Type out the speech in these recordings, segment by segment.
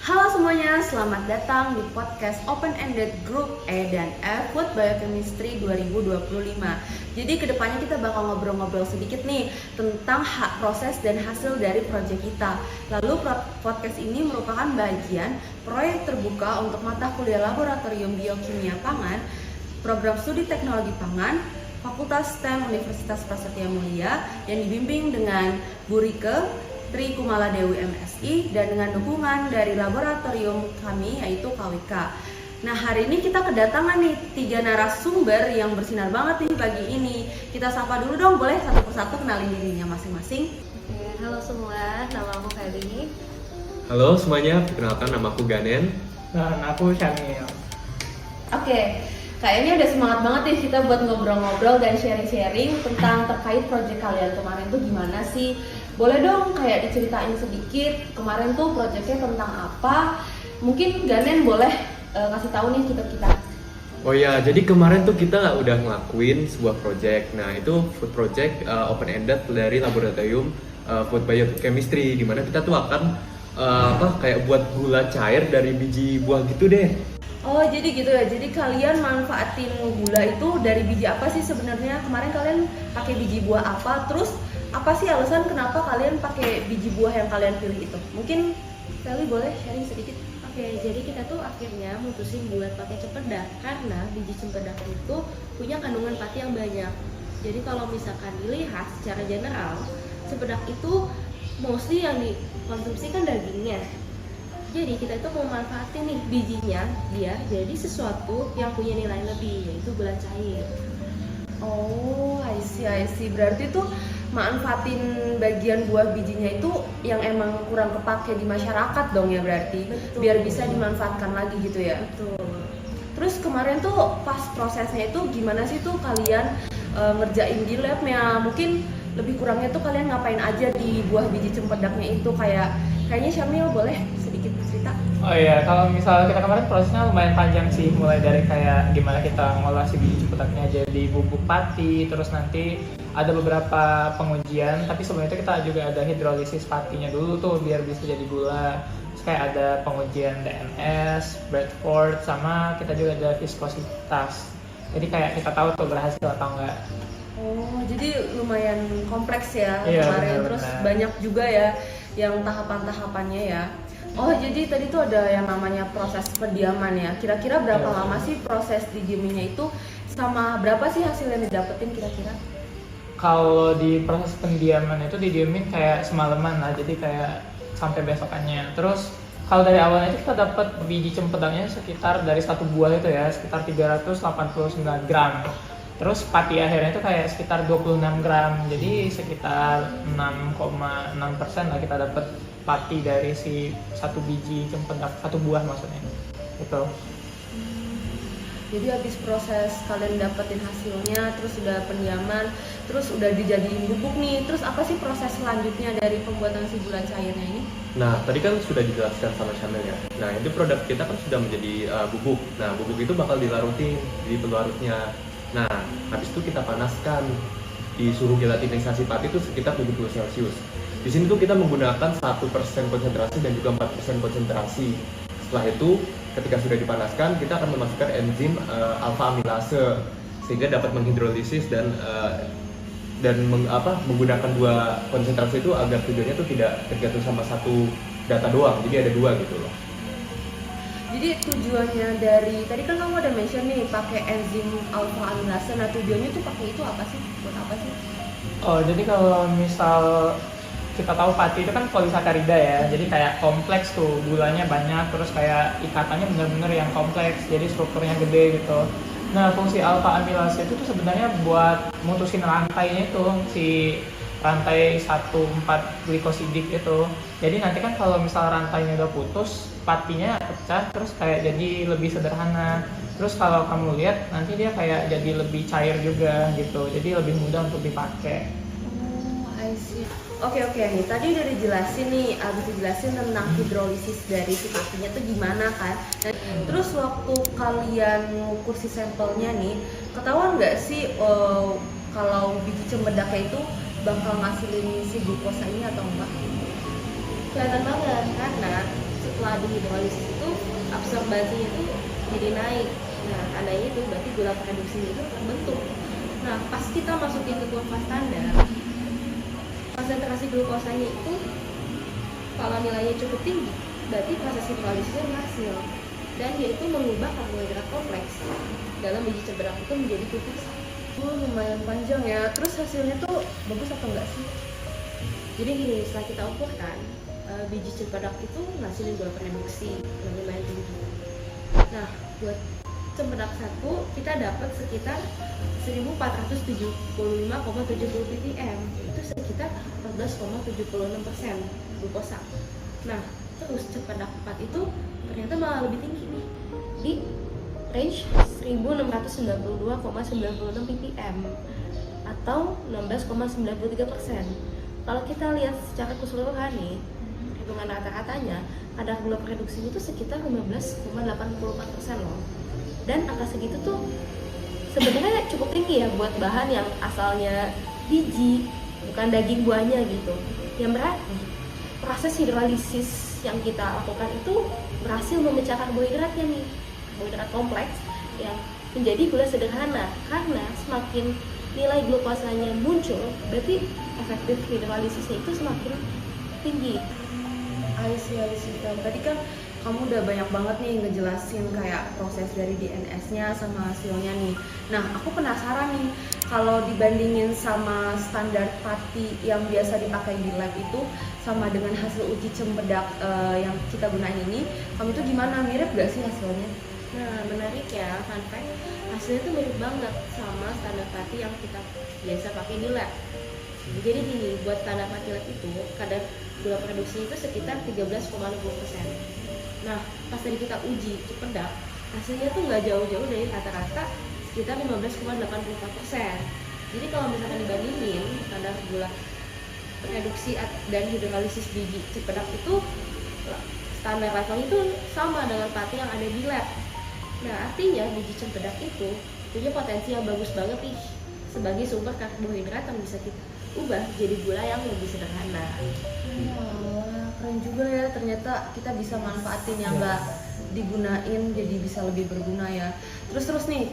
Halo semuanya, selamat datang di podcast Open Ended Group E dan F Food Biochemistry 2025. Jadi kedepannya kita bakal ngobrol-ngobrol sedikit nih tentang proses dan hasil dari proyek kita. Lalu podcast ini merupakan bagian proyek terbuka untuk mata kuliah Laboratorium Biokimia Pangan, Program Studi Teknologi Pangan, Fakultas STEM Universitas Prasetya Mulia yang dibimbing dengan Bu Rike Tri Kumala Dewi MSI dan dengan dukungan dari laboratorium kami yaitu KWK. Nah, hari ini kita kedatangan nih 3 narasumber yang bersinar banget nih pagi ini. Kita sapa dulu dong, boleh satu persatu kenalin dirinya masing-masing. Halo semua, nama aku Feli. Halo semuanya, perkenalkan nama aku Ganen. Dan aku Syamil. Oke, kayaknya udah semangat banget nih kita buat ngobrol-ngobrol dan sharing-sharing tentang terkait proyek kalian kemarin tuh gimana sih? Boleh dong kayak diceritain sedikit kemarin tuh proyeknya tentang apa? Mungkin Ganen boleh kasih tahu nih kita. Oh ya, jadi kemarin tuh kita udah ngelakuin sebuah project. Nah, itu food project open ended dari laboratorium food biochemistry, di mana kita tuh akan kayak buat gula cair dari biji buah gitu deh. Oh, jadi gitu ya. Jadi kalian manfaatin gula itu dari biji apa sih sebenarnya? Kemarin kalian pakai biji buah apa? Terus apa sih alasan kenapa kalian pakai biji buah yang kalian pilih itu? Mungkin Feli boleh sharing sedikit. Oke, jadi kita tuh akhirnya mutusin buat pakai cempedak karena biji cempedak itu punya kandungan pati yang banyak. Jadi kalau misalkan dilihat secara general, cempedak itu mostly yang dikonsumsi kan dagingnya. Jadi kita itu mau manfaatin nih bijinya dia jadi sesuatu yang punya nilai lebih, yaitu gula cair. Oh, I see. Berarti tuh manfaatin bagian buah bijinya itu yang emang kurang kepake di masyarakat dong ya berarti. Betul. Biar bisa dimanfaatkan lagi gitu ya. Betul. Terus kemarin tuh pas prosesnya itu gimana sih tuh kalian ngerjain di labnya? Mungkin lebih kurangnya tuh kalian ngapain aja di buah biji cempedaknya itu kayaknya Syamil boleh sedikit cerita? Oh iya, kalau misalnya kita kemarin prosesnya lumayan panjang sih, mulai dari kayak gimana kita ngolah si biji cempetaknya jadi bubuk pati, terus nanti ada beberapa pengujian, tapi sebelum itu kita juga ada hidrolisis patinya dulu tuh biar bisa jadi gula. Terus kayak ada pengujian DNS, Bradford, sama kita juga ada viskositas. Jadi kayak kita tahu tuh berhasil atau enggak. Oh, jadi lumayan kompleks ya Iya, kemarin. benar-benar. Terus banyak juga ya yang tahapan-tahapannya ya. Oh, jadi tadi tuh ada yang namanya proses pendiaman ya. Kira-kira berapa Iya. lama sih proses didiaminya itu? Sama berapa sih hasil yang didapetin kira-kira? Kalau di proses pendiaman itu didiemin kayak semalaman lah, jadi kayak sampai besokannya. Terus kalau dari awalnya itu kita dapat biji cempedaknya sekitar dari satu buah itu ya, sekitar 389 gram. Terus pati akhirnya itu kayak sekitar 26 gram, jadi sekitar 6,6% lah kita dapat pati dari si satu biji cempedak, satu buah maksudnya. Gitu. Jadi habis proses kalian dapetin hasilnya, terus udah pendiaman, terus udah dijadiin bubuk nih. Terus apa sih proses selanjutnya dari pembuatan si gula cairnya ini? Nah, tadi kan sudah dijelaskan sama Syamil ya. Nah, itu produk kita kan sudah menjadi bubuk. Nah, bubuk itu bakal dilarutin di pelarutnya. Nah, habis itu kita panaskan di suhu gelatinisasi pati itu sekitar 70 Celcius. Di sini tuh kita menggunakan 1% konsentrasi dan juga 4% konsentrasi. Setelah itu, ketika sudah dipanaskan, kita akan memasukkan enzim alfa amilase sehingga dapat menghidrolisis dan menggunakan dua konsentrasi itu agar tujuannya tuh tidak tergantung sama satu data doang. Jadi ada dua gitu loh. Jadi tujuannya dari tadi kan kamu ada mention nih pakai enzim alfa amilase. Nah, tujuannya tuh pakai itu apa sih? Buat apa sih? Oh, jadi kalau misal kita tahu pati itu kan polisakarida ya, jadi kayak kompleks tuh, gulanya banyak, terus kayak ikatannya bener-bener yang kompleks, jadi strukturnya gede gitu. Nah, fungsi alfa amilase itu tuh sebenarnya buat mutusin rantainya itu, si rantai 1,4-glikosidik itu. Jadi nanti kan kalau misal rantainya udah putus, patinya pecah, terus kayak jadi lebih sederhana. Terus kalau kamu lihat, nanti dia kayak jadi lebih cair juga gitu, jadi lebih mudah untuk dipakai. Oh, I see. Oke nih, tadi udah dijelasin nih, abis dijelasin tentang hidrolisis dari si patinya tuh gimana kan. Nah, terus waktu kalian ngukur si sampelnya nih, ketahuan nggak sih kalau biji cempedaknya itu bakal ngasilin si glukosa ini atau enggak? Kelihatan banget karena setelah dihidrolisis itu absorbasinya itu jadi naik. Nah, tandanya itu berarti gula reduksinya itu terbentuk. Nah, pas kita masukin ke kurva standar, konsentrasi glukosanya itu kalau nilainya cukup tinggi, berarti proses hidrolilisnya berhasil. Dan dia itu mengubah karbohidrat kompleks dalam biji cempedak itu menjadi putih. Oh, lumayan panjang ya. Terus hasilnya tuh bagus atau enggak sih? Jadi gini, setelah kita ukurkan, biji cempedak itu ngasilin gula reduksi yang lumayan tinggi. Nah, buat cempedak satu kita dapat sekitar 1475,70 ppm, itu sekitar 14,76% glukosa. Nah, terus cempedak 4 itu ternyata malah lebih tinggi nih, di range 1692,96 ppm atau 16,93%. Kalau kita lihat secara keseluruhan nih, hitungan rata-ratanya kadar gula reduksi itu sekitar 15,84% loh. Dan angka segitu tuh sebenarnya cukup tinggi ya buat bahan yang asalnya biji, bukan daging buahnya gitu. Yang berarti proses hidrolisis yang kita lakukan itu berhasil memecah karbohidratnya nih, karbohidrat kompleks yang menjadi gula sederhana. Karena semakin nilai glukosanya muncul, berarti efektif hidrolisisnya itu semakin tinggi. Tadi kan kamu udah banyak banget nih ngejelasin kayak proses dari DNS-nya sama hasilnya nih. Nah, aku penasaran nih, kalau dibandingin sama standar pati yang biasa dipakai di lab itu sama dengan hasil uji cempedak yang kita gunain ini, kamu tuh gimana? Mirip gak sih hasilnya? Nah, menarik ya, fun fact, hasilnya tuh mirip banget sama standar pati yang kita biasa pakai di lab. Jadi gini, buat standar pati lab itu kadar gula produksi itu sekitar 13,60%. Nah, pas tadi kita uji cempedak, hasilnya tuh nggak jauh-jauh dari rata-rata sekitar 15,84%. Jadi kalau misalkan dibandingin kadar gula reduksi dan hidrolisis biji cempedak itu standar levelnya itu sama dengan pati yang ada di lab. Nah, artinya biji cempedak itu punya potensi yang bagus banget nih sebagai sumber karbohidrat yang bisa kita ubah jadi gula yang lebih sederhana. Wah, keren juga ya, ternyata kita bisa manfaatin yang nggak digunain jadi bisa lebih berguna ya. Terus nih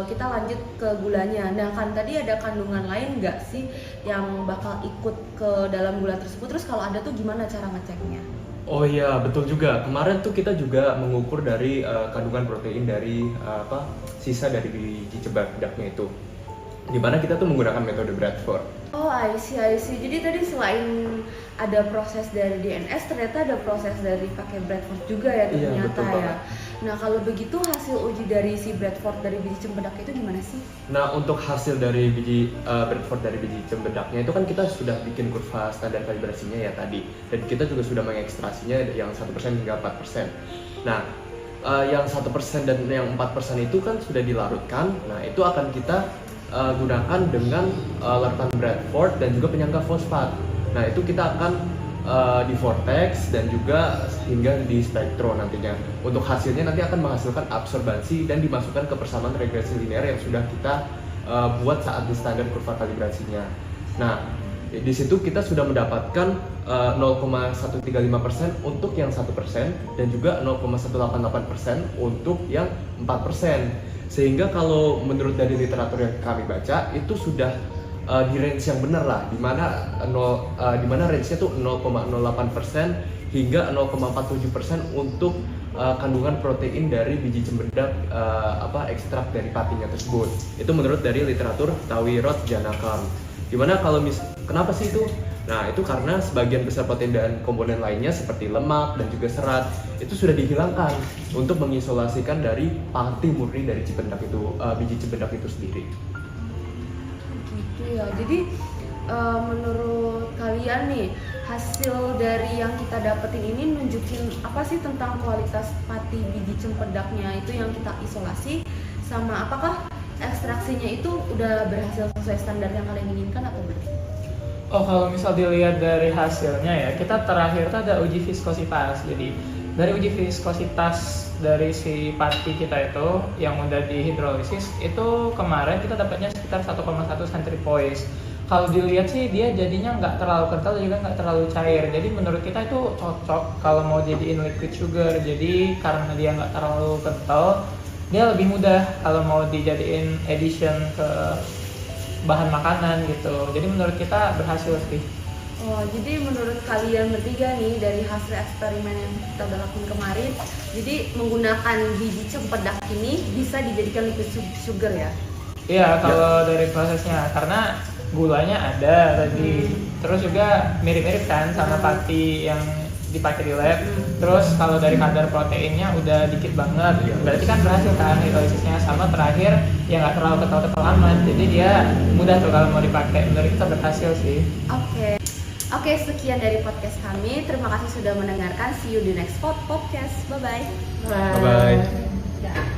kita lanjut ke gulanya. Nah, kan tadi ada kandungan lain nggak sih yang bakal ikut ke dalam gula tersebut? Terus kalau ada tuh gimana cara ngeceknya? Oh iya, betul juga. Kemarin tuh kita juga mengukur dari kandungan protein dari sisa dari biji cembadaknya itu. Di mana kita tuh menggunakan metode Bradford. Oh, I see. Jadi tadi selain ada proses dari DNS, ternyata ada proses dari pakai Bradford juga ya ternyata. Iya, betul ya. banget. Nah, kalau begitu hasil uji dari si Bradford dari biji cempedak itu gimana sih? Nah, untuk hasil dari biji Bradford dari biji cembadaknya itu kan kita sudah bikin kurva standar kalibrasinya ya tadi. Dan kita juga sudah mengekstrasinya yang 1% hingga 4%. Nah, yang 1% dan yang 4% itu kan sudah dilarutkan. Nah, itu akan kita gunakan dengan larutan Bradford dan juga penyangga fosfat. Nah, itu kita akan di vortex dan juga hingga di spektro nantinya. Untuk hasilnya nanti akan menghasilkan absorbansi dan dimasukkan ke persamaan regresi linear yang sudah kita buat saat di standar kurva kalibrasinya. Nah, di situ kita sudah mendapatkan 0,135% untuk yang 1% dan juga 0,188% untuk yang 4%. Sehingga kalau menurut dari literatur yang kami baca itu sudah di range yang benar lah, di mana range-nya tuh 0,08% hingga 0,47% untuk kandungan protein dari biji cempedak ekstrak dari patinya tersebut. Itu menurut dari literatur Tawirot Janakam. Dimana kalau kenapa sih itu? Nah, itu karena sebagian besar protein dan komponen lainnya seperti lemak dan juga serat itu sudah dihilangkan untuk mengisolasikan dari pati murni dari cempedak itu, biji cempedak itu sendiri. Gitu ya. Jadi menurut kalian nih, hasil dari yang kita dapetin ini nunjukin apa sih tentang kualitas pati biji cempedaknya itu yang kita isolasi, sama apakah ekstraksinya itu udah berhasil sesuai standar yang kalian inginkan atau belum? Oh, kalau misal dilihat dari hasilnya ya, kita terakhir tuh ada uji viskositas. Jadi dari uji viskositas dari si pati kita itu yang udah dihidrolisis itu kemarin kita dapatnya sekitar 1,1 centripoise. Kalau dilihat sih dia jadinya nggak terlalu kental juga nggak terlalu cair. Jadi menurut kita itu cocok kalau mau jadiin liquid sugar. Jadi karena dia nggak terlalu kental, dia lebih mudah kalau mau dijadiin addition ke bahan makanan gitu. Jadi menurut kita berhasil sih. Oh, jadi menurut kalian bertiga nih dari hasil eksperimen yang kita udah lakukan kemarin, jadi menggunakan biji cempedak ini bisa dijadikan liquid sugar ya? Iya, kalau dari prosesnya karena gulanya ada tadi, terus juga mirip-mirip kan sama pati yang dipakai di lab. Terus kalau dari kadar proteinnya udah dikit banget, berarti kan berhasil kan hidrolizisnya. Sama terakhir yang nggak terlalu kental-kental amat, jadi dia mudah tuh kalau mau dipakai. Menurut kita berhasil sih. Oke, sekian dari podcast kami. Terima kasih sudah mendengarkan. See you di next podcast. Bye bye. Bye bye.